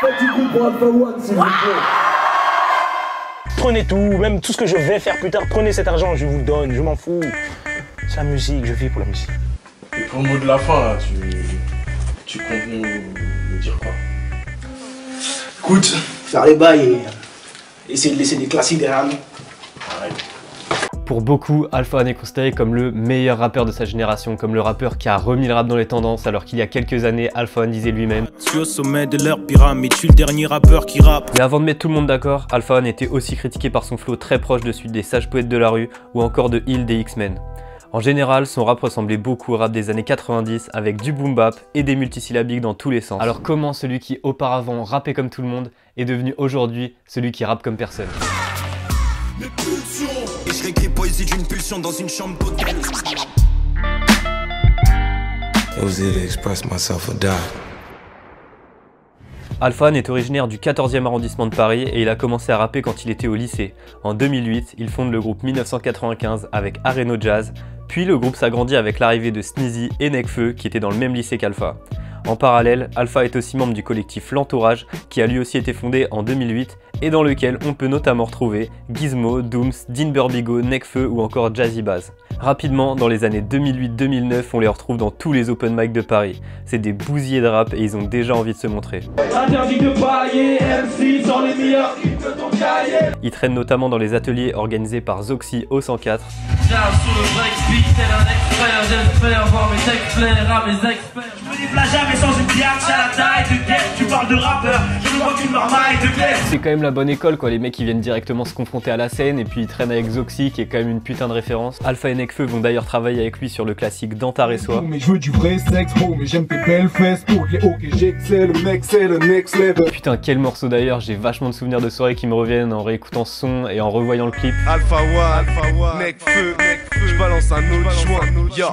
Faites du coup pour Alpha One, s'il vous plaît. Prenez tout, même tout ce que je vais faire plus tard, prenez cet argent, je vous le donne, je m'en fous. C'est la musique, je vis pour la musique. Et pour le mot de la fin, là, tu comptes nous dire quoi? Écoute, faire les bails et essayer de laisser des classiques derrière nous. Pareil. Pour beaucoup, Alpha One est considéré comme le meilleur rappeur de sa génération, comme le rappeur qui a remis le rap dans les tendances, alors qu'il y a quelques années, Alpha One disait lui-même: Je suis au sommet de leur pyramide, je suis le dernier rappeur qui rappe. Mais avant de mettre tout le monde d'accord, Alpha One était aussi critiqué par son flow très proche de celui des Sages Poètes de la rue ou encore de Hill des X-Men. En général, son rap ressemblait beaucoup au rap des années 90 avec du boom bap et des multisyllabiques dans tous les sens. Alors comment celui qui auparavant rappait comme tout le monde est devenu aujourd'hui celui qui rappe comme personne? Et je réécris poésie d'une pulsion dans une chambre d'hôtel. Alpha One est originaire du 14e arrondissement de Paris et il a commencé à rapper quand il était au lycée. En 2008, il fonde le groupe 1995 avec Areno Jazz, puis le groupe s'agrandit avec l'arrivée de Sneezy et Nekfeu qui étaient dans le même lycée qu'Alpha. En parallèle, Alpha est aussi membre du collectif L'Entourage qui a lui aussi été fondé en 2008 et dans lequel on peut notamment retrouver Gizmo, Dooms, Dean Burbigo, Nekfeu ou encore Jazzy Bass. Rapidement, dans les années 2008-2009, on les retrouve dans tous les open mic de Paris. C'est des bousiers de rap et ils ont déjà envie de se montrer. Interdit de pailler, MC sont les meilleurs hits de ton cahier. Ils traînent notamment dans les ateliers organisés par Zoxy au 104. C'est quand même la bonne école quoi, les mecs qui viennent directement se confronter à la scène et puis ils traînent avec Zoxy qui est quand même une putain de référence. Alpha et Nekfeu vont d'ailleurs travailler avec lui sur le classique Dantar et Soi. Mais je veux du vrai sexe, bro, mais j'aime tes belles fesses, pour les hauts que j'excelle, le mec c'est le next level. Putain quel morceau d'ailleurs, j'ai vachement de souvenirs de soirées qui me reviennent en réécoutant ce son et en revoyant le clip. Alpha One, Nekfeu, je balance un autre joint, yo.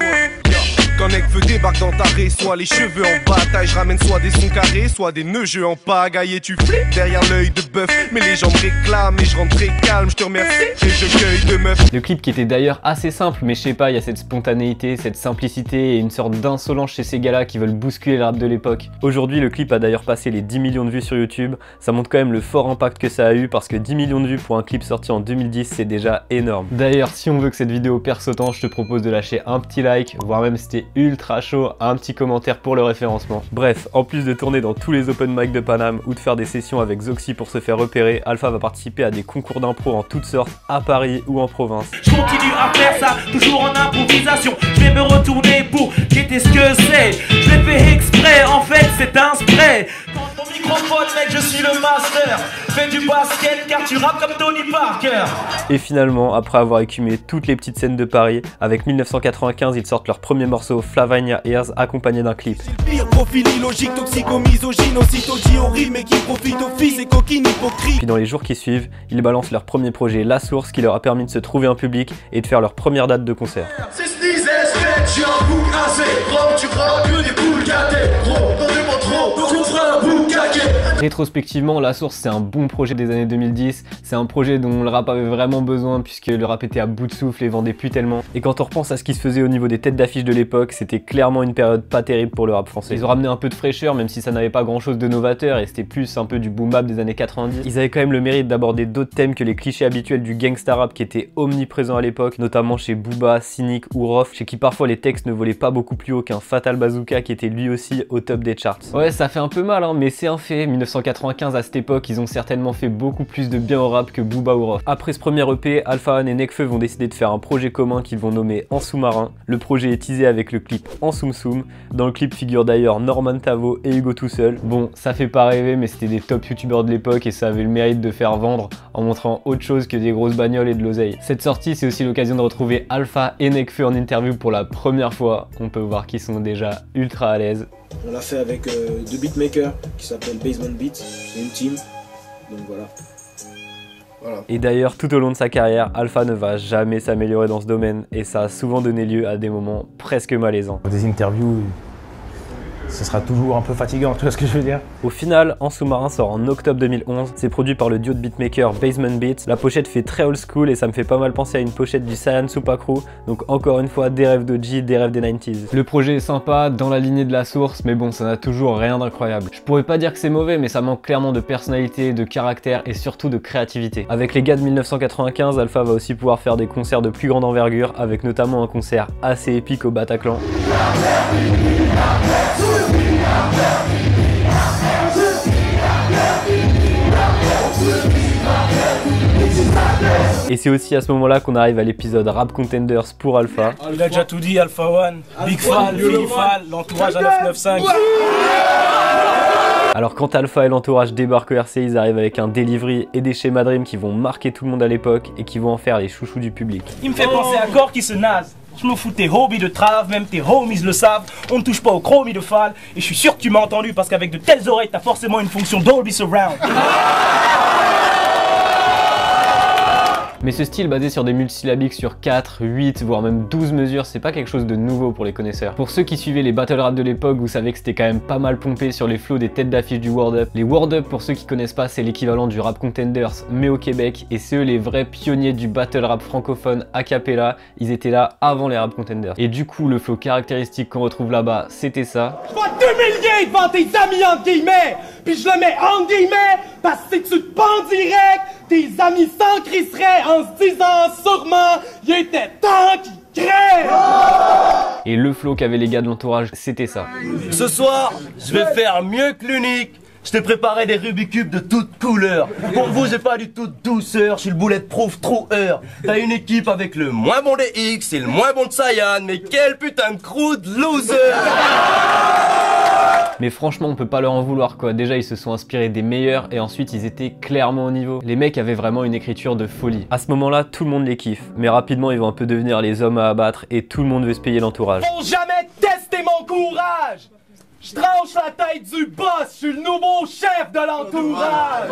Quand Nekfeu débarque dans ta raie, soit les cheveux en bataille, je ramène soit des sons carrés, soit des nœuds jeux en pagaille et tu flippes derrière l'œil de bœuf, mais les gens me réclament et je rentre très calme, je te remercie et je cueille de meufs. Le clip qui était d'ailleurs assez simple, mais je sais pas, il y a cette spontanéité, cette simplicité et une sorte d'insolence chez ces gars-là qui veulent bousculer le rap de l'époque. Aujourd'hui, le clip a d'ailleurs passé les 10 millions de vues sur YouTube, ça montre quand même le fort impact que ça a eu parce que 10 millions de vues pour un clip sorti en 2010, c'est déjà énorme. D'ailleurs, si on veut que cette vidéo perce autant, je te propose de lâcher un petit like, voire même si t'es ultra chaud, un petit commentaire pour le référencement. Bref, en plus de tourner dans tous les open mic de Paname ou de faire des sessions avec Zoxy pour se faire repérer, Alpha va participer à des concours d'impro en toutes sortes à Paris ou en province. Je continue à faire ça, toujours en improvisation. Je vais me retourner pour guetter ce que c'est. Je l'ai fait exprès, en fait c'est un spray. Quand ton microphone mec, je suis le master. Fais du basket car tu rappes comme Tony Parker. Et finalement, après avoir écumé toutes les petites scènes de Paris, avec 1995, ils sortent leur premier morceau Flavania Ears accompagné d'un clip. Pire profil illogique, toxico-misogyne, aussitôt dit horrible mais qui profite aux filles, c'est coquine hypocrite. Puis dans les jours qui suivent, ils balancent leur premier projet La Source qui leur a permis de se trouver un public et de faire leur première date de concert. C'est Sneezy, j'ai un bouc assez, gros, tu crois que des boules gâtées, gros, t'en demandes trop, donc on fera un bouc caqué. Rétrospectivement, La Source c'est un bon projet des années 2010, c'est un projet dont le rap avait vraiment besoin puisque le rap était à bout de souffle et vendait plus tellement. Et quand on repense à ce qui se faisait au niveau des têtes d'affiche de l'époque, c'était clairement une période pas terrible pour le rap français. Ils ont ramené un peu de fraîcheur même si ça n'avait pas grand chose de novateur et c'était plus un peu du boom bap des années 90. Ils avaient quand même le mérite d'aborder d'autres thèmes que les clichés habituels du gangsta rap qui étaient omniprésents à l'époque, notamment chez Booba, Cynic ou Rof, chez qui parfois les textes ne volaient pas beaucoup plus haut qu'un Fatal Bazooka qui était lui aussi au top des charts. Ouais, ça fait un peu mal hein, mais c'est un fait. 1995 à cette époque, ils ont certainement fait beaucoup plus de bien au rap que Booba ou Rof. Après ce premier EP, Alpha One et Nekfeu vont décider de faire un projet commun qu'ils vont nommer En Sous-Marin. Le projet est teasé avec le clip En Soum Soum. Dans le clip figurent d'ailleurs Norman Tavo et Hugo tout seul. Bon, ça fait pas rêver mais c'était des top youtubeurs de l'époque et ça avait le mérite de faire vendre en montrant autre chose que des grosses bagnoles et de l'oseille. Cette sortie c'est aussi l'occasion de retrouver Alpha et Nekfeu en interview pour la première fois. On peut voir qu'ils sont déjà ultra à l'aise. On l'a fait avec deux beatmakers qui s'appellent Basement Beats, c'est une team, donc voilà. Et d'ailleurs, tout au long de sa carrière, Alpha ne va jamais s'améliorer dans ce domaine et ça a souvent donné lieu à des moments presque malaisants. Des interviews, ce sera toujours un peu fatigant, tu vois ce que je veux dire? Au final, En sous-marin sort en octobre 2011, c'est produit par le duo de beatmakers Basement Beats. La pochette fait très old school et ça me fait pas mal penser à une pochette du Saiyan Super Crew, donc encore une fois des rêves d'OG, des rêves des 90s. Le projet est sympa, dans la lignée de la source, mais bon, ça n'a toujours rien d'incroyable. Je pourrais pas dire que c'est mauvais, mais ça manque clairement de personnalité, de caractère et surtout de créativité. Avec les gars de 1995, Alpha va aussi pouvoir faire des concerts de plus grande envergure, avec notamment un concert assez épique au Bataclan. Et c'est aussi à ce moment-là qu'on arrive à l'épisode Rap Contenders pour Alpha. Il a déjà tout dit, Alpha One. Big Fall, Philly Fall, l'entourage à 995. Alors quand Alpha et l'entourage débarquent au RC, ils arrivent avec un delivery et des schémas Dream qui vont marquer tout le monde à l'époque et qui vont en faire les chouchous du public. Il me fait penser à Corps qui se nase. Je me fous tes hobbies de trave, même tes homies le savent. On ne touche pas au chromie de Fall. Et je suis sûr que tu m'as entendu parce qu'avec de telles oreilles, t'as forcément une fonction Dolby Surround. Mais ce style basé sur des multisyllabiques sur 4, 8, voire même 12 mesures, c'est pas quelque chose de nouveau pour les connaisseurs. Pour ceux qui suivaient les battle rap de l'époque, vous savez que c'était quand même pas mal pompé sur les flows des têtes d'affiche du Word Up. Les Word Up, pour ceux qui connaissent pas, c'est l'équivalent du Rap Contenders, mais au Québec, et c'est eux les vrais pionniers du battle rap francophone a cappella. Ils étaient là avant les Rap Contenders. Et du coup, le flow caractéristique qu'on retrouve là-bas, c'était ça. Je vois 2000 gays devant tes amis en guillemets, puis je le mets en guillemets, parce que si tu te pends direct, tes amis s'encrisseraient en se disant sûrement, il était temps qu'ils crèvent. Et le flow qu'avaient les gars de l'entourage, c'était ça. Ce soir, je vais faire mieux que l'unique. Je t'ai préparé des Rubik's Cube de toutes couleurs. Pour vous, j'ai pas du tout de douceur, je suis le bulletproof troueur. T'as une équipe avec le moins bon des X et le moins bon de Saiyan, mais quel putain de crew de loser. Mais franchement, on peut pas leur en vouloir quoi. Déjà, ils se sont inspirés des meilleurs et ensuite, ils étaient clairement au niveau. Les mecs avaient vraiment une écriture de folie. À ce moment-là, tout le monde les kiffe. Mais rapidement, ils vont un peu devenir les hommes à abattre et tout le monde veut se payer l'entourage. Faut jamais tester mon courage. Je tranche la tête du boss, je suis le nouveau chef de l'entourage.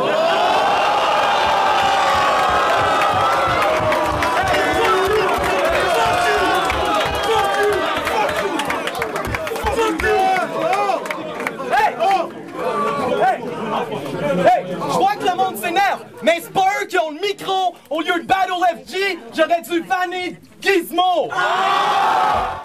Hey, je vois que le monde s'énerve, mais c'est pas eux qui ont le micro. Au lieu de Battle FG, j'aurais dû vanner Gizmo.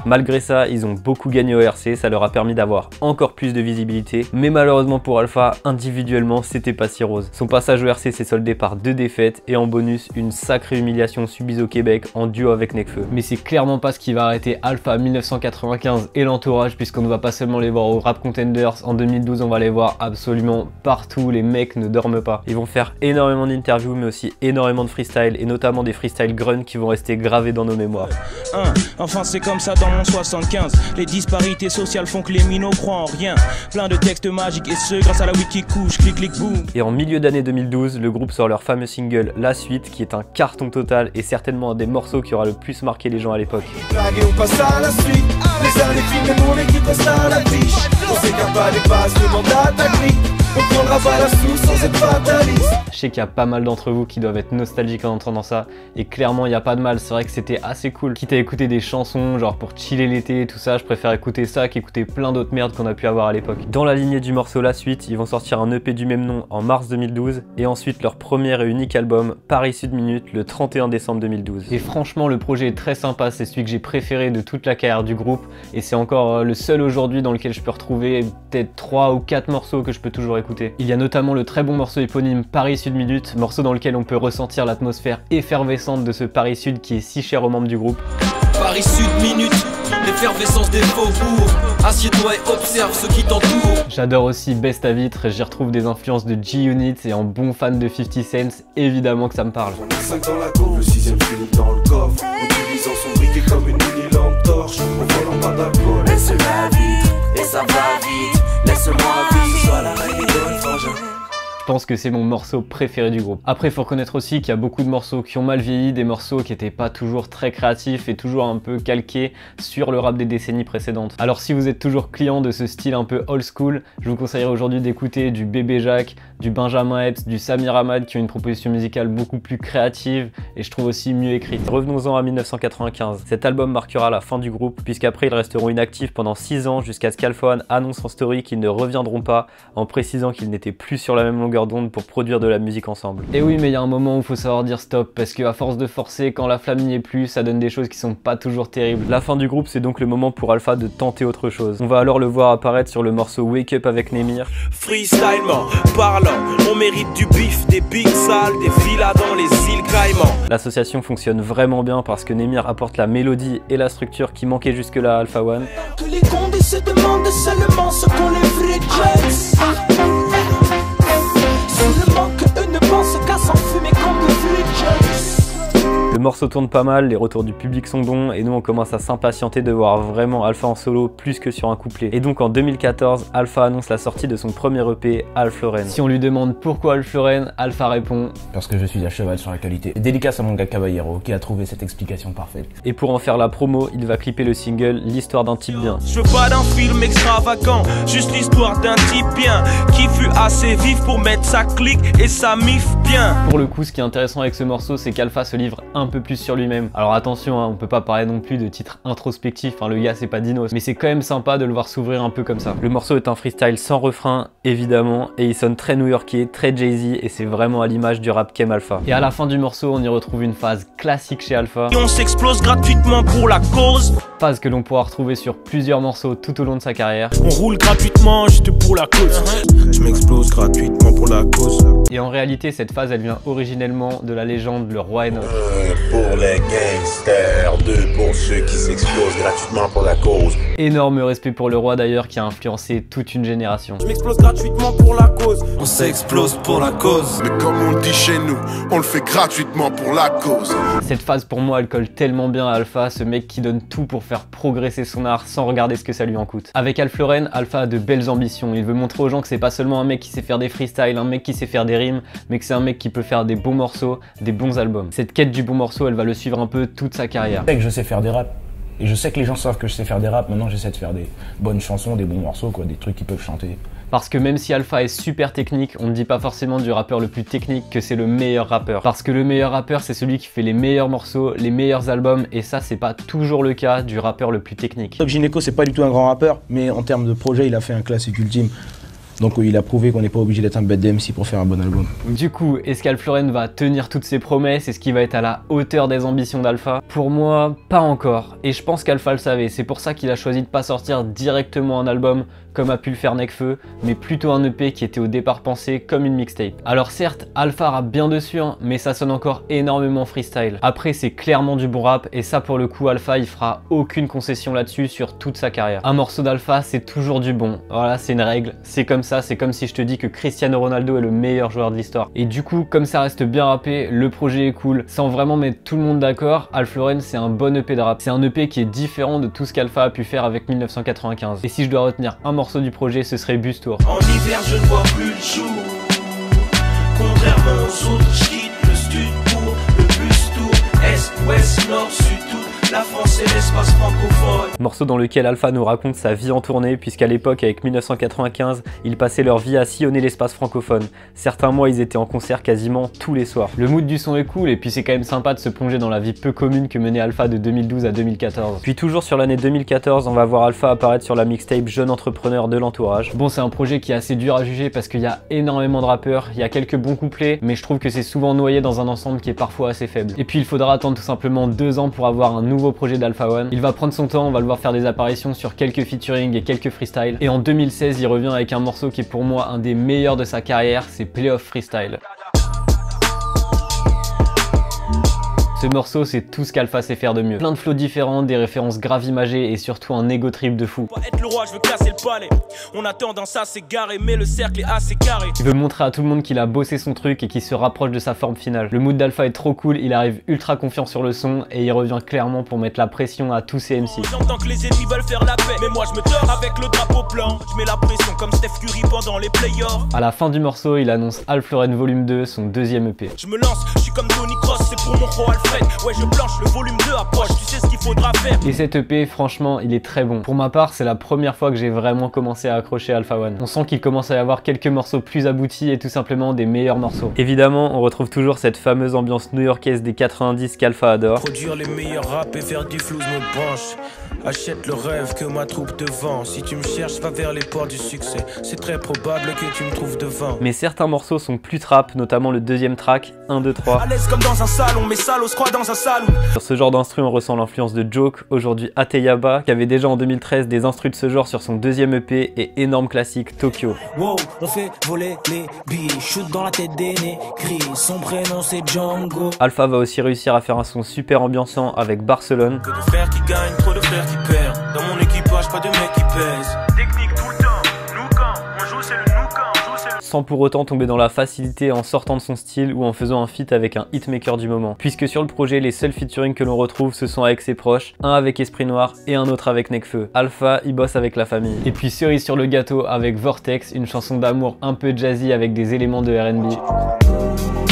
Malgré ça, ils ont beaucoup gagné au RC, ça leur a permis d'avoir encore plus de visibilité. Mais malheureusement pour Alpha, individuellement, c'était pas si rose. Son passage au RC s'est soldé par 2 défaites et en bonus, une sacrée humiliation subie au Québec en duo avec Nekfeu. Mais c'est clairement pas ce qui va arrêter Alpha 1995 et l'entourage, puisqu'on ne va pas seulement les voir au Rap Contenders. En 2012, on va les voir absolument partout. Les mecs ne dorment pas. Ils vont faire énormément d'interviews, mais aussi énormément de freestyle et notamment des freestyle grunge qui vont rester gravés dans nos mémoires. Enfin c'est comme ça dans mon 75. Les disparités sociales font que les minots croient en rien. Plein de textes magiques et ce grâce à la wiki couche, clic clic boum. Et en milieu d'année 2012, le groupe sort leur fameux single La Suite, qui est un carton total et certainement un des morceaux qui aura le plus marqué les gens à l'époque. On passe à la suite. Les années filent, mon équipe reste à la biche. On s'écarte pas des passes, demande à ta grille. On prendra pas la sous sans être fataliste. Je sais qu'il y a pas mal d'entre vous qui doivent être nostalgiques en entendant ça, et clairement il n'y a pas de mal, c'est vrai que c'était assez cool. Quitte à écouter des chansons genre pour chiller l'été et tout ça, je préfère écouter ça qu'écouter plein d'autres merdes qu'on a pu avoir à l'époque. Dans la lignée du morceau La Suite, ils vont sortir un EP du même nom en mars 2012 et ensuite leur premier et unique album Paris Sud Minute le 31 décembre 2012. Et franchement le projet est très sympa, c'est celui que j'ai préféré de toute la carrière du groupe et c'est encore le seul aujourd'hui dans lequel je peux retrouver peut-être 3 ou 4 morceaux que je peux toujours écouter. Il y a notamment le très bon morceau éponyme Paris Sud Minute, morceau dans lequel on peut ressentir l'atmosphère effervescente de ce Paris Sud qui est si cher aux membres du groupe. Paris Sud Minute, l'effervescence des faubourgs. Assieds-toi et observe ceux qui t'entourent. J'adore aussi Best à Vitre, j'y retrouve des influences de G-Unit et en bon fan de 50 Cent, évidemment que ça me parle. 5 dans la cour, le 6ème fini dans le coffre. Utilisant son briquet comme une mini-lampe torche. En volant pas d'alcool. Laisse la vie, et ça va vite. Laisse-moi vivre, sois la reine des frangins. Je pense que c'est mon morceau préféré du groupe. Après, il faut reconnaître aussi qu'il y a beaucoup de morceaux qui ont mal vieilli, des morceaux qui n'étaient pas toujours très créatifs et toujours un peu calqués sur le rap des décennies précédentes. Alors si vous êtes toujours client de ce style un peu old school, je vous conseillerais aujourd'hui d'écouter du Bébé Jacques, du Benjamin Epps, du Samir Hamad qui ont une proposition musicale beaucoup plus créative et je trouve aussi mieux écrite. Revenons-en à 1995. Cet album marquera la fin du groupe puisqu'après ils resteront inactifs pendant 6 ans jusqu'à ce qu'Alpha One annonce en story qu'ils ne reviendront pas en précisant qu'ils n'étaient plus sur la même longueur d'onde pour produire de la musique ensemble. Et oui, mais il y a un moment où il faut savoir dire stop parce qu'à force de forcer, quand la flamme n'y est plus, ça donne des choses qui sont pas toujours terribles. La fin du groupe, c'est donc le moment pour Alpha de tenter autre chose. On va alors le voir apparaître sur le morceau Wake Up avec Némir. Freestylement, parlant, on mérite du bif, des big salles, des villas dans les îles Caïmans. L'association fonctionne vraiment bien parce que Némir apporte la mélodie et la structure qui manquaient jusque-là à Alpha One. Que les condés se demandent seulement ce qu'on les vrais jets. Seulement que eux ne pensent qu'à s'enfumer comme de vrais jets. Le morceau tourne pas mal, les retours du public sont bons et nous on commence à s'impatienter de voir vraiment Alpha en solo plus que sur un couplet. Et donc en 2014, Alpha annonce la sortie de son premier EP, Alpha Lauren. Si on lui demande pourquoi Alpha Lauren, Alpha répond « Parce que je suis à cheval sur la qualité ». Dédicace à mon gars Caballero qui a trouvé cette explication parfaite. Et pour en faire la promo, il va clipper le single L'histoire d'un type bien. Je veux pas d'un film extravagant, juste l'histoire d'un type bien qui fut assez vif pour mettre sa clique et sa mif bien. Pour le coup, ce qui est intéressant avec ce morceau, c'est qu'Alpha se livre un peu plus sur lui-même. Alors attention, on peut pas parler non plus de titre introspectif, le gars c'est pas Dinos, mais c'est quand même sympa de le voir s'ouvrir un peu comme ça. Le morceau est un freestyle sans refrain, évidemment, et il sonne très new-yorkais, très Jay-Z, et c'est vraiment à l'image du rap qu'aime Alpha. Et à la fin du morceau, on y retrouve une phase classique chez Alpha. Et on s'explose gratuitement pour la cause. Phase que l'on pourra retrouver sur plusieurs morceaux tout au long de sa carrière. On roule gratuitement juste pour la cause. Je m'explose gratuitement pour la cause. Et en réalité, cette phase, elle vient originellement de la légende Le Roi Enoch. Pour les gangsters, 2 pour ceux qui s'explosent gratuitement pour la cause. Énorme respect pour le roi d'ailleurs qui a influencé toute une génération. Je m'explose gratuitement pour la cause. On s'explose pour la cause. Mais comme on le dit chez nous, on le fait gratuitement pour la cause. Cette phase pour moi elle colle tellement bien à Alpha, ce mec qui donne tout pour faire progresser son art sans regarder ce que ça lui en coûte. Avec Alpha Lauren, Alpha a de belles ambitions. Il veut montrer aux gens que c'est pas seulement un mec qui sait faire des freestyles, un mec qui sait faire des rimes, mais que c'est un mec qui peut faire des bons morceaux, des bons albums. Cette quête du bon morceau, elle va le suivre un peu toute sa carrière. Je sais que je sais faire des raps. Et je sais que les gens savent que je sais faire des raps. Maintenant, j'essaie de faire des bonnes chansons, des bons morceaux, quoi, des trucs qu'ils peuvent chanter. Parce que même si Alpha est super technique, on ne dit pas forcément du rappeur le plus technique que c'est le meilleur rappeur. Parce que le meilleur rappeur, c'est celui qui fait les meilleurs morceaux, les meilleurs albums, et ça, c'est pas toujours le cas du rappeur le plus technique. Doc Gynéco, c'est pas du tout un grand rappeur, mais en termes de projet, il a fait un classique ultime. Donc il a prouvé qu'on n'est pas obligé d'être un bête d'MC pour faire un bon album. Du coup, est-ce qu'Alpha Lauren va tenir toutes ses promesses? Est-ce qu'il va être à la hauteur des ambitions d'Alpha? Pour moi, pas encore. Et je pense qu'Alpha le savait. C'est pour ça qu'il a choisi de pas sortir directement un album comme a pu le faire Nekfeu, mais plutôt un EP qui était au départ pensé comme une mixtape. Alors certes, Alpha rappe bien dessus, mais ça sonne encore énormément freestyle. Après, c'est clairement du bon rap, et ça pour le coup, Alpha il fera aucune concession là-dessus sur toute sa carrière. Un morceau d'Alpha, c'est toujours du bon. Voilà, c'est une règle, c'est comme ça, c'est comme si je te dis que Cristiano Ronaldo est le meilleur joueur de l'histoire. Et du coup, comme ça reste bien rappé, le projet est cool. Sans vraiment mettre tout le monde d'accord, Alpha Lauren c'est un bon EP de rap. C'est un EP qui est différent de tout ce qu'Alpha a pu faire avec 1995. Et si je dois retenir un morceau du projet, ce serait Bus Tour. En hiver, je ne vois plus le jour. Contrairement aux autres, je quitte le stud pour le Bus Tour. Est, ouest, nord, sud, tout. La France et l'espace francophone. Morceau dans lequel Alpha nous raconte sa vie en tournée, puisqu'à l'époque, avec 1995, ils passaient leur vie à sillonner l'espace francophone. Certains mois, ils étaient en concert quasiment tous les soirs. Le mood du son est cool, et puis c'est quand même sympa de se plonger dans la vie peu commune que menait Alpha de 2012 à 2014. Puis toujours sur l'année 2014, on va voir Alpha apparaître sur la mixtape Jeune Entrepreneur de l'Entourage. Bon, c'est un projet qui est assez dur à juger parce qu'il y a énormément de rappeurs, il y a quelques bons couplets, mais je trouve que c'est souvent noyé dans un ensemble qui est parfois assez faible. Et puis il faudra attendre tout simplement 2 ans pour avoir un nouveau projet d'Alpha One. Il va prendre son temps, on va le voir faire des apparitions sur quelques featuring et quelques freestyles. Et en 2016, il revient avec un morceau qui est pour moi un des meilleurs de sa carrière, c'est Playoff Freestyle. Ce morceau, c'est tout ce qu'Alpha sait faire de mieux. Plein de flows différents, des références grave imagées et surtout un ego trip de fou. Être le roi, je veux casser le palais. On a tendance à s'égarer, mais le cercle est assez carré. Il veut montrer à tout le monde qu'il a bossé son truc et qu'il se rapproche de sa forme finale. Le mood d'Alpha est trop cool, il arrive ultra confiant sur le son et il revient clairement pour mettre la pression à tous ses MC. J'entends que les ennemis veulent faire la paix, mais moi je me tords avec le drapeau blanc. Je mets la pression comme Steph Curry pendant les playoffs. À la fin du morceau, il annonce Alpha Lauren Volume 2, son deuxième EP. Je me lance, je suis comme Tony Cross, c'est pour mon pro Alfred. Ouais, je planche, le volume 2 approche, tu sais ce qu'il faudra faire. Et cet EP, franchement, il est très bon. Pour ma part, c'est la première fois que j'ai vraiment commencé à accrocher Alpha One. On sent qu'il commence à y avoir quelques morceaux plus aboutis et tout simplement des meilleurs morceaux. Évidemment, on retrouve toujours cette fameuse ambiance new-yorkaise des 90 qu'Alpha adore. Produire les meilleurs rap et faire du flouze me branche. Achète le rêve que ma troupe te vend. Si tu me cherches, va vers les ports du succès. C'est très probable que tu me trouves devant. Mais certains morceaux sont plus trap, notamment le deuxième track, 1, 2, 3. À l'aise comme dans un salon, mes salauds se croient dans un salon. Sur ce genre d'instru, on ressent l'influence de Joke, aujourd'hui Ateyaba, qui avait déjà en 2013 des instrus de ce genre sur son deuxième EP et énorme classique Tokyo. Wow, on fait voler les billes, shoot dans la tête des négris. Son prénom c'est Django. Alpha va aussi réussir à faire un son super ambiançant avec Barcelone. Que de frères qui gagnent, trop de frères qui perdent. Dans mon équipage, pas de mecs qui pèsent. Technique tout le temps, nous quand on joue c'est le nous quand on joue c'est le... Sans pour autant tomber dans la facilité en sortant de son style ou en faisant un feat avec un hitmaker du moment. Puisque sur le projet, les seuls featuring que l'on retrouve, ce sont avec ses proches, un avec Esprit Noir et un autre avec Nekfeu. Alpha, il bosse avec la famille. Et puis cerise sur le gâteau avec Vortex, une chanson d'amour un peu jazzy avec des éléments de R&B.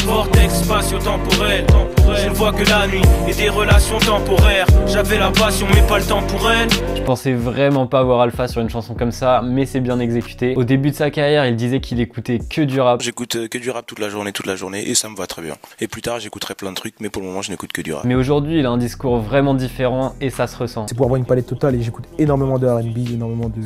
Vortex spatio-temporel, je ne vois que la nuit et des relations temporaires. J'avais la passion mais pas le temps pour elle. Je pensais vraiment pas voir Alpha sur une chanson comme ça, mais c'est bien exécuté. Au début de sa carrière, il disait qu'il écoutait que du rap. J'écoute que du rap toute la journée et ça me va très bien. Et plus tard j'écouterai plein de trucs, mais pour le moment je n'écoute que du rap. Mais aujourd'hui, il a un discours vraiment différent et ça se ressent. C'est pour avoir une palette totale et j'écoute énormément de R&B, énormément de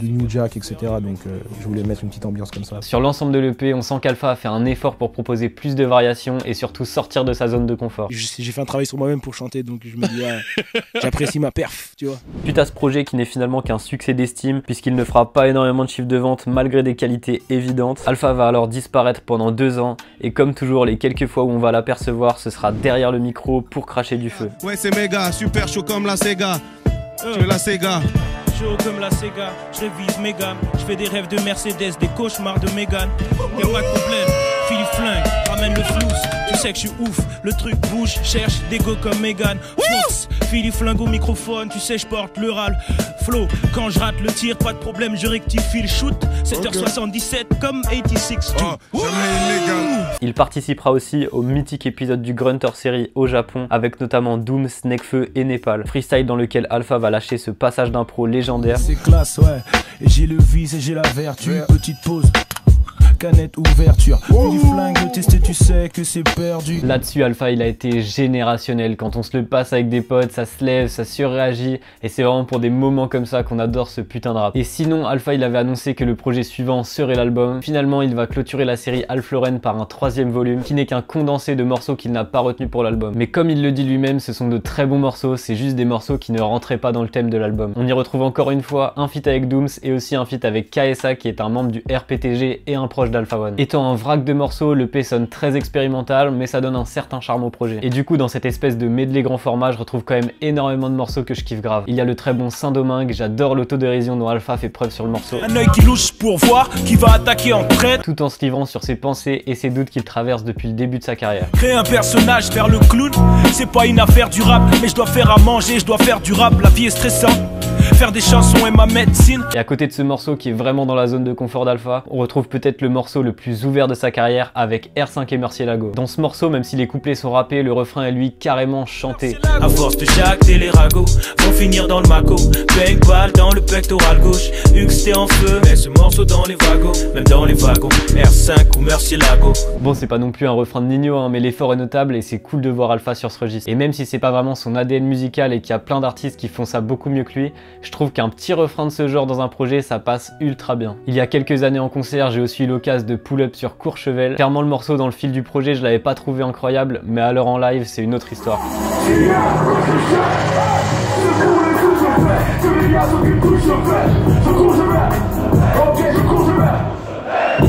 New Jack, etc. Donc je voulais mettre une petite ambiance comme ça. Sur l'ensemble de l'EP, on sent qu'Alpha a fait un effort pour proposer plus de variations et surtout sortir de sa zone de confort. J'ai fait un travail sur moi-même pour chanter, donc je me dis, j'apprécie ma perf, tu vois. Puis à ce projet qui n'est finalement qu'un succès d'estime, puisqu'il ne fera pas énormément de chiffre de vente malgré des qualités évidentes. Alpha va alors disparaître pendant 2 ans, et comme toujours, les quelques fois où on va l'apercevoir, ce sera derrière le micro pour cracher du feu. Ouais, c'est méga, super chaud comme la Sega. Tu veux la Sega? Chaud comme la Sega, je révise mes gammes. Je fais des rêves de Mercedes, des cauchemars de Mégane. Y'a pas de problème, Philippe Flingue, ramène le flouze. Tu sais que je suis ouf, le truc bouge, cherche des go comme Mégane. Philippe Flingue au microphone, tu sais je porte le râle. Flow, quand je rate le tir, pas de problème, je rectifie le shoot. 7h77 comme 86. Il participera aussi au mythique épisode du Grunter série au Japon, avec notamment Dooms, Nekfeu et Népal. Freestyle dans lequel Alpha va lâcher ce passage d'impro légendaire. C'est classe, ouais. Et j'ai le vice et j'ai la vertu. Petite pause. Canette ouverture, du flingue testé, tu sais que c'est perdu. Là-dessus, Alpha, il a été générationnel. Quand on se le passe avec des potes, ça se lève, ça surréagit. Et c'est vraiment pour des moments comme ça qu'on adore ce putain de rap. Et sinon, Alpha, il avait annoncé que le projet suivant serait l'album. Finalement, il va clôturer la série Alpha Lauren par un 3e volume, qui n'est qu'un condensé de morceaux qu'il n'a pas retenu pour l'album. Mais comme il le dit lui-même, ce sont de très bons morceaux, c'est juste des morceaux qui ne rentraient pas dans le thème de l'album. On y retrouve encore une fois un feat avec Dooms et aussi un feat avec KSA, qui est un membre du RPTG et un proche d'Alpha One. Étant un vrac de morceaux, le P sonne très expérimental, mais ça donne un certain charme au projet. Et du coup, dans cette espèce de medley grand format, je retrouve quand même énormément de morceaux que je kiffe grave. Il y a le très bon Saint-Domingue, j'adore l'autodérision dont Alpha fait preuve sur le morceau. Un œil qui louche pour voir qui va attaquer en prête. Tout en se livrant sur ses pensées et ses doutes qu'il traverse depuis le début de sa carrière. Créer un personnage, faire le clown, c'est pas une affaire du rap, mais je dois faire à manger, je dois faire du rap, la vie est stressante. Faire des chansons est ma médecine. Et à côté de ce morceau qui est vraiment dans la zone de confort d'Alpha, on retrouve peut-être le morceau le plus ouvert de sa carrière avec R5 et Murcielago. Dans ce morceau, même si les couplets sont rappés, le refrain est lui carrément chanté. À force de Jacques et les ragots vont finir dans le maco. Bang balle dans le pectoral gauche. Hux t'es en feu, mets ce morceau dans les wagons, même dans les wagons. R5 ou Murcielago. Bon, c'est pas non plus un refrain de Nino, hein, mais l'effort est notable et c'est cool de voir Alpha sur ce registre. Et même si c'est pas vraiment son ADN musical et qu'il y a plein d'artistes qui font ça beaucoup mieux que lui, je trouve qu'un petit refrain de ce genre dans un projet, ça passe ultra bien. Il y a quelques années en concert, j'ai aussi eu l'occasion de pull up sur Courchevel. Clairement, le morceau dans le fil du projet, je l'avais pas trouvé incroyable, mais alors en live, c'est une autre histoire.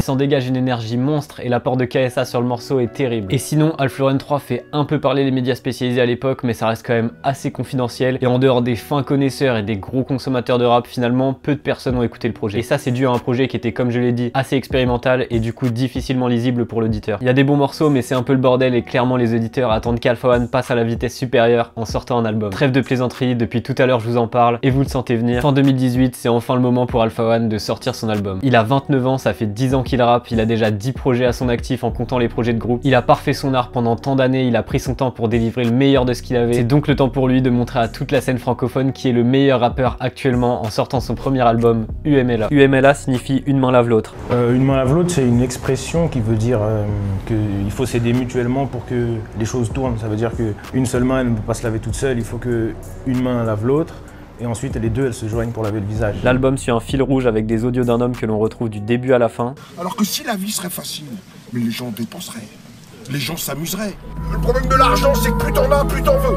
s'en dégage une énergie monstre et l'apport de KSA sur le morceau est terrible. Et sinon, Alpha One 3 fait un peu parler les médias spécialisés à l'époque, mais ça reste quand même assez confidentiel. Et en dehors des fins connaisseurs et des gros consommateurs de rap, finalement, peu de personnes ont écouté le projet. Et ça, c'est dû à un projet qui était, comme je l'ai dit, assez expérimental et du coup difficilement lisible pour l'auditeur. Il y a des bons morceaux, mais c'est un peu le bordel et clairement les auditeurs attendent qu'Alpha One passe à la vitesse supérieure en sortant un album. Trêve de plaisanterie, depuis tout à l'heure je vous en parle et vous le sentez venir. Fin 2018, c'est enfin le moment pour Alpha One de sortir son album. Il a 29 ans, ça fait 10 ans qu'il rappe, il a déjà 10 projets à son actif en comptant les projets de groupe. Il a parfait son art pendant tant d'années, il a pris son temps pour délivrer le meilleur de ce qu'il avait. C'est donc le temps pour lui de montrer à toute la scène francophone qui est le meilleur rappeur actuellement en sortant son premier album, UMLA. UMLA signifie une main lave l'autre. Une main lave l'autre, c'est une expression qui veut dire qu'il faut s'aider mutuellement pour que les choses tournent. Ça veut dire qu'une seule main, elle ne peut pas se laver toute seule, il faut qu'une main lave l'autre. Et ensuite, les deux, elles se joignent pour laver le visage. L'album suit un fil rouge avec des audios d'un homme que l'on retrouve du début à la fin. Alors que si la vie serait facile, mais les gens dépenseraient, les gens s'amuseraient. Le problème de l'argent, c'est que plus t'en as, plus t'en veux.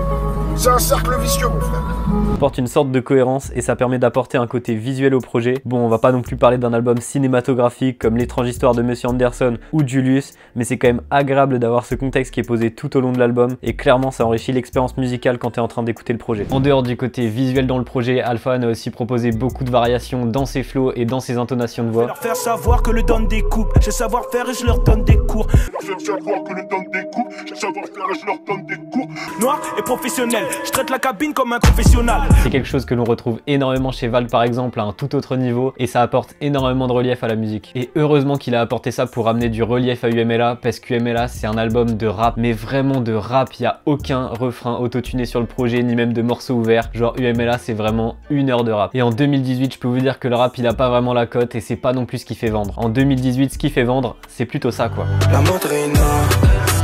C'est un cercle vicieux, mon frère. Ça apporte une sorte de cohérence et ça permet d'apporter un côté visuel au projet. Bon, on va pas non plus parler d'un album cinématographique comme L'étrange histoire de Monsieur Anderson ou Julius, mais c'est quand même agréable d'avoir ce contexte qui est posé tout au long de l'album et clairement ça enrichit l'expérience musicale quand t'es en train d'écouter le projet. En dehors du côté visuel dans le projet, Alpha One a aussi proposé beaucoup de variations dans ses flows et dans ses intonations de voix. Je vais leur faire savoir que le donne des coupes, j'ai savoir faire et je leur donne des cours. Je vais faire savoir que le donne des coupes, j'ai savoir faire et je leur donne des cours. Noir et professionnel, je traite la cabine comme un confessionnal. C'est quelque chose que l'on retrouve énormément chez Val par exemple à un tout autre niveau et ça apporte énormément de relief à la musique. Et heureusement qu'il a apporté ça pour amener du relief à UMLA parce qu'UMLA c'est un album de rap, mais vraiment de rap, il n'y a aucun refrain autotuné sur le projet ni même de morceaux ouverts. Genre UMLA c'est vraiment 1 heure de rap. Et en 2018 je peux vous dire que le rap il a pas vraiment la cote et c'est pas non plus ce qui fait vendre. En 2018 ce qui fait vendre c'est plutôt ça quoi. La madrina,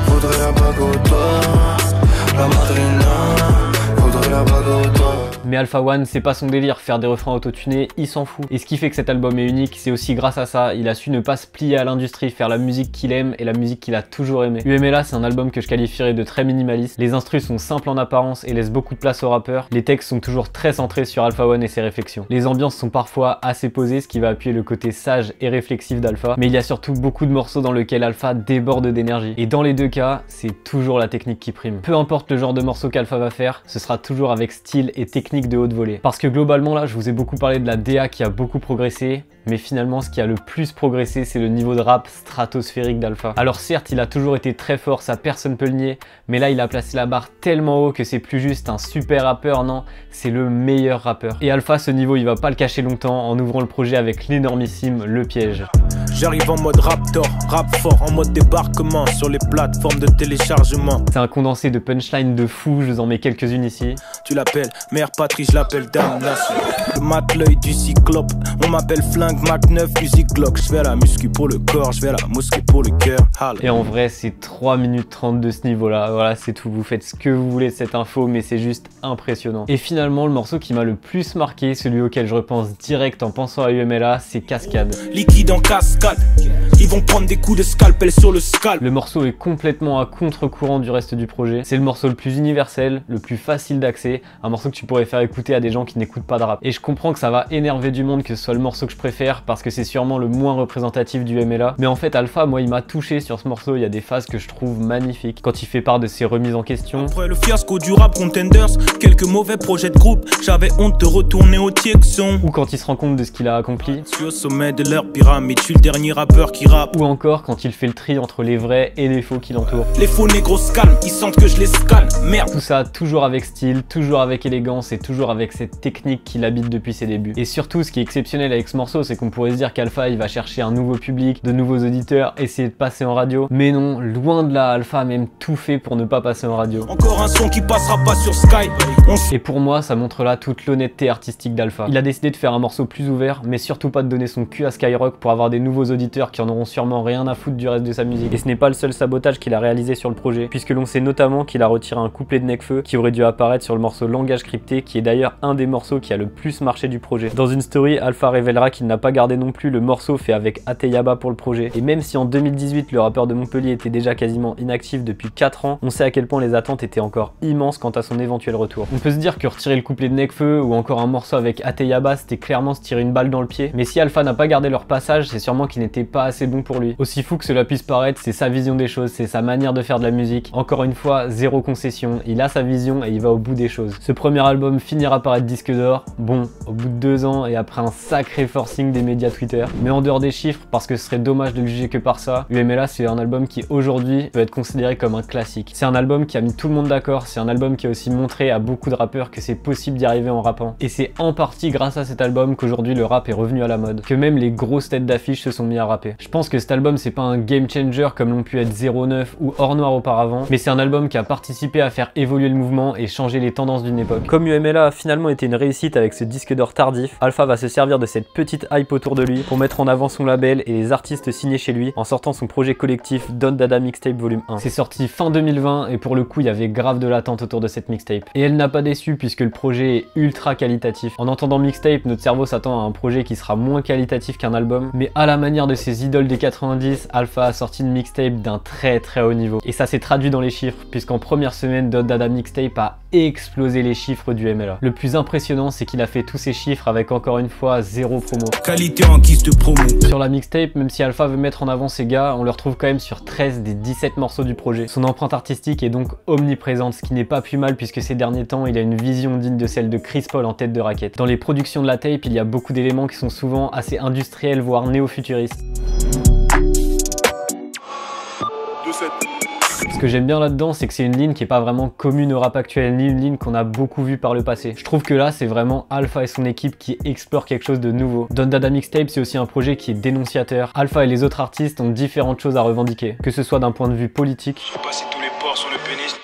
faudrait la bague au doigt. La madrina, faudrait la bague au doigt. Mais Alpha One, c'est pas son délire, faire des refrains autotunés, il s'en fout. Et ce qui fait que cet album est unique, c'est aussi grâce à ça, il a su ne pas se plier à l'industrie, faire la musique qu'il aime et la musique qu'il a toujours aimé. UMLA, c'est un album que je qualifierais de très minimaliste. Les instrus sont simples en apparence et laissent beaucoup de place aux rappeurs. Les textes sont toujours très centrés sur Alpha One et ses réflexions. Les ambiances sont parfois assez posées, ce qui va appuyer le côté sage et réflexif d'Alpha. Mais il y a surtout beaucoup de morceaux dans lesquels Alpha déborde d'énergie. Et dans les deux cas, c'est toujours la technique qui prime. Peu importe le genre de morceau qu'Alpha va faire, ce sera toujours avec style et technique de haute volée. Parce que globalement là, je vous ai beaucoup parlé de la DA qui a beaucoup progressé, mais finalement ce qui a le plus progressé c'est le niveau de rap stratosphérique d'Alpha. Alors certes il a toujours été très fort, ça personne peut le nier, mais là il a placé la barre tellement haut que c'est plus juste un super rappeur, non, c'est le meilleur rappeur. Et Alpha ce niveau il va pas le cacher longtemps en ouvrant le projet avec l'énormissime Le Piège. J'arrive en mode raptor, rap fort, en mode débarquement sur les plateformes de téléchargement. C'est un condensé de punchline de fou, je vous en mets quelques-unes ici. Tu l'appelles Mère Patrie, je l'appelle Damnation. Je mate l'œil du cyclope, on m'appelle Flingue Mac 9, musique Glock. Je vais à la muscu pour le corps, je vais à la mosquée pour le cœur. Et en vrai c'est 3 minutes 30 de ce niveau là, voilà c'est tout, vous faites ce que vous voulez de cette info mais c'est juste impressionnant. Et finalement le morceau qui m'a le plus marqué, celui auquel je repense direct en pensant à UMLA, c'est Cascade. Liquide en cascade, ils vont prendre des coups de scalpel sur le scalp. Le morceau est complètement à contre-courant du reste du projet. C'est le morceau le plus universel, le plus facile d'accès, un morceau que tu pourrais faire écouter à des gens qui n'écoutent pas de rap. Et je comprends que ça va énerver du monde que ce soit le morceau que je préfère parce que c'est sûrement le moins représentatif du UMLA. Mais en fait Alpha, moi il m'a touché sur ce morceau, il y a des phases que je trouve magnifiques. Quand il fait part de ses remises en question. Après le fiasco du rap Contenders, quelques mauvais projets de groupe, j'avais honte de retourner au Tiexon. Ou quand il se rend compte de ce qu'il a accompli. Je suis au sommet de leur pyramide, je suis le dernier rappeur qui rappe. Ou encore quand il fait le tri entre les vrais et les faux qui l'entourent. Les faux négros se calment, ils sentent que je les scanne, merde. Tout ça toujours avec style, toujours avec élégance et toujours avec cette technique qui l'habite depuis ses débuts. Et surtout ce qui est exceptionnel avec ce morceau, c'est qu'on pourrait se dire qu'Alpha il va chercher un nouveau public, de nouveaux auditeurs, essayer de passer en radio. Mais non, loin de là, Alpha a même tout fait pour ne pas passer en radio. Encore un son qui passera pas sur Sky. Et pour moi ça montre là toute l'honnêteté artistique d'Alpha. Il a décidé de faire un morceau plus ouvert, mais surtout pas de donner son cul à Skyrock pour avoir des nouveaux auditeurs qui en auront sûrement rien à foutre du reste de sa musique. Et ce n'est pas le seul sabotage qu'il a réalisé sur le projet, puisque l'on sait notamment qu'il a retiré un couplet de Nekfeu qui aurait dû apparaître sur le morceau Langage Crypté, qui est d'ailleurs un des morceaux qui a le plus marché du projet. Dans une story, Alpha révélera qu'il n'a pas gardé non plus le morceau fait avec Ateyaba pour le projet. Et même si en 2018 le rappeur de Montpellier était déjà quasiment inactif depuis 4 ans, on sait à quel point les attentes étaient encore immenses quant à son éventuel retour. On peut se dire que retirer le couplet de Nekfeu ou encore un morceau avec Ateyaba, c'était clairement se tirer une balle dans le pied. Mais si Alpha n'a pas gardé leur passage, c'est sûrement qu'ils n'étaient pas assez bons bon pour lui. Aussi fou que cela puisse paraître, c'est sa vision des choses, c'est sa manière de faire de la musique. Encore une fois, zéro concession, il a sa vision et il va au bout des choses. Ce premier album finira par être disque d'or, bon, au bout de 2 ans et après un sacré forcing des médias Twitter. Mais en dehors des chiffres, parce que ce serait dommage de le juger que par ça, UMLA c'est un album qui aujourd'hui peut être considéré comme un classique. C'est un album qui a mis tout le monde d'accord, c'est un album qui a aussi montré à beaucoup de rappeurs que c'est possible d'y arriver en rappant. Et c'est en partie grâce à cet album qu'aujourd'hui le rap est revenu à la mode, que même les grosses têtes d'affiche se sont mis à rapper. Je pense que cet album c'est pas un game changer comme l'ont pu être 09 ou Hors Noir auparavant, mais c'est un album qui a participé à faire évoluer le mouvement et changer les tendances d'une époque. Comme UMLA a finalement été une réussite avec ce disque d'or tardif, Alpha va se servir de cette petite hype autour de lui pour mettre en avant son label et les artistes signés chez lui en sortant son projet collectif Don Dada Mixtape Volume 1. C'est sorti fin 2020 et pour le coup il y avait grave de l'attente autour de cette mixtape. Et elle n'a pas déçu puisque le projet est ultra qualitatif. En entendant mixtape, notre cerveau s'attend à un projet qui sera moins qualitatif qu'un album, mais à la manière de ses idoles des 90, Alpha a sorti une mixtape d'un très haut niveau. Et ça s'est traduit dans les chiffres, puisqu'en première semaine, Don Dada Mixtape a explosé les chiffres du UMLA. Le plus impressionnant, c'est qu'il a fait tous ces chiffres avec encore une fois zéro promo. Qualité en guise de promo. Sur la mixtape, même si Alpha veut mettre en avant ses gars, on le retrouve quand même sur 13 des 17 morceaux du projet. Son empreinte artistique est donc omniprésente, ce qui n'est pas plus mal puisque ces derniers temps, il a une vision digne de celle de Chris Paul en tête de raquette. Dans les productions de la tape, il y a beaucoup d'éléments qui sont souvent assez industriels, voire néo-futuristes. Ce que j'aime bien là-dedans, c'est que c'est une ligne qui est pas vraiment commune au rap actuel, ni une ligne qu'on a beaucoup vue par le passé. Je trouve que là, c'est vraiment Alpha et son équipe qui explorent quelque chose de nouveau. Don Dada Mixtape, c'est aussi un projet qui est dénonciateur. Alpha et les autres artistes ont différentes choses à revendiquer, que ce soit d'un point de vue politique, Je peux passer tous les ports sur le pénis,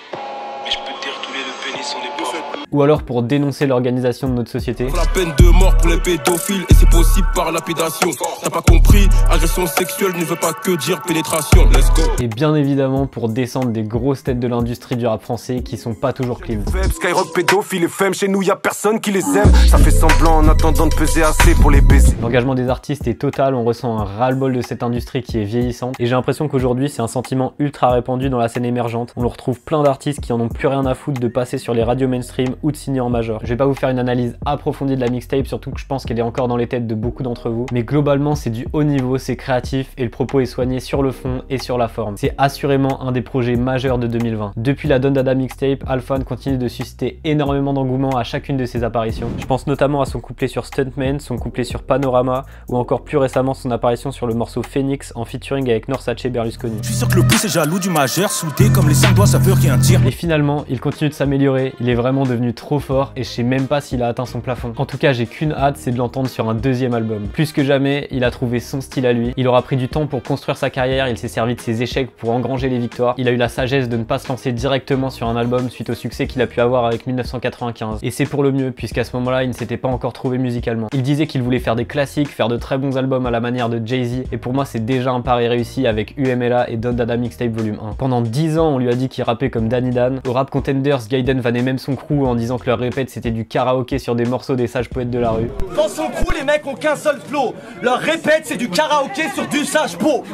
mais je peux te dire tous les pénis sont des porcs. ou alors pour dénoncer l'organisation de notre société. La peine de mort pour les pédophiles et c'est possible par lapidation. T'as pas compris, agression sexuelle ne veut pas que dire pénétration. Let's go. Et bien évidemment pour descendre des grosses têtes de l'industrie du rap français qui sont pas toujours clean. Skyrock, pédophile et femme, chez nous y a personne qui les aime. Ça fait semblant en attendant de peser assez pour les baiser. L'engagement des artistes est total, on ressent un ras-le-bol de cette industrie qui est vieillissante. Et j'ai l'impression qu'aujourd'hui c'est un sentiment ultra répandu dans la scène émergente. On le retrouve plein d'artistes qui en ont plus rien à foutre de passer sur les radios mainstream ou de signer en major. Je vais pas vous faire une analyse approfondie de la mixtape, surtout que je pense qu'elle est encore dans les têtes de beaucoup d'entre vous. Mais globalement c'est du haut niveau, c'est créatif et le propos est soigné sur le fond et sur la forme. C'est assurément un des projets majeurs de 2020. Depuis la Don Dada Mixtape, Alpha continue de susciter énormément d'engouement à chacune de ses apparitions. Je pense notamment à son couplet sur Stuntman, son couplet sur Panorama ou encore plus récemment son apparition sur le morceau Phoenix en featuring avec Norsace Berlusconi. Je suis sûr que le pouce est jaloux du majeur, soudé comme les 5 doigts ça veut rien dire. Et finalement, il continue de s'améliorer, il est vraiment devenu trop fort et je sais même pas s'il a atteint son plafond. En tout cas, j'ai qu'une hâte, c'est de l'entendre sur un deuxième album. Plus que jamais, il a trouvé son style à lui. Il aura pris du temps pour construire sa carrière, il s'est servi de ses échecs pour engranger les victoires. Il a eu la sagesse de ne pas se lancer directement sur un album suite au succès qu'il a pu avoir avec 1995. Et c'est pour le mieux, puisqu'à ce moment-là, il ne s'était pas encore trouvé musicalement. Il disait qu'il voulait faire des classiques, faire de très bons albums à la manière de Jay-Z, et pour moi, c'est déjà un pari réussi avec UMLA et Don Dada Mixtape Volume 1. Pendant 10 ans, on lui a dit qu'il rappait comme Danny Dan. Au Rap Contenders, Gaiden vannait même son crew en disant que leur répète c'était du karaoké sur des morceaux des sages poètes de la rue. Dans son crew, les mecs ont qu'un seul flow. Leur répète, c'est du karaoké sur du sage po.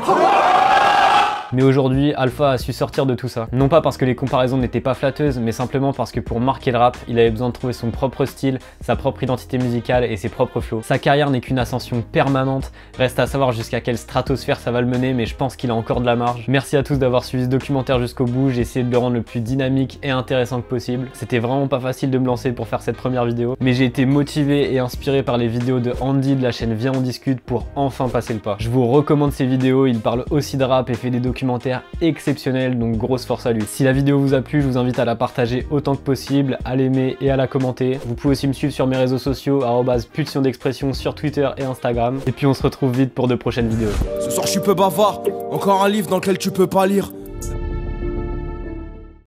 Mais aujourd'hui, Alpha a su sortir de tout ça. Non pas parce que les comparaisons n'étaient pas flatteuses, mais simplement parce que pour marquer le rap, il avait besoin de trouver son propre style, sa propre identité musicale et ses propres flows. Sa carrière n'est qu'une ascension permanente, reste à savoir jusqu'à quelle stratosphère ça va le mener, mais je pense qu'il a encore de la marge. Merci à tous d'avoir suivi ce documentaire jusqu'au bout, j'ai essayé de le rendre le plus dynamique et intéressant que possible. C'était vraiment pas facile de me lancer pour faire cette première vidéo, mais j'ai été motivé et inspiré par les vidéos de Andy de la chaîne Viens on discute pour enfin passer le pas. Je vous recommande ces vidéos, il parle aussi de rap et fait des documentaires exceptionnels, donc grosse force à lui. Si la vidéo vous a plu, je vous invite à la partager autant que possible, à l'aimer et à la commenter. Vous pouvez aussi me suivre sur mes réseaux sociaux, @pulsion d'expression sur Twitter et Instagram. Et puis on se retrouve vite pour de prochaines vidéos. Ce soir je suis peu bavard, encore un livre dans lequel tu peux pas lire.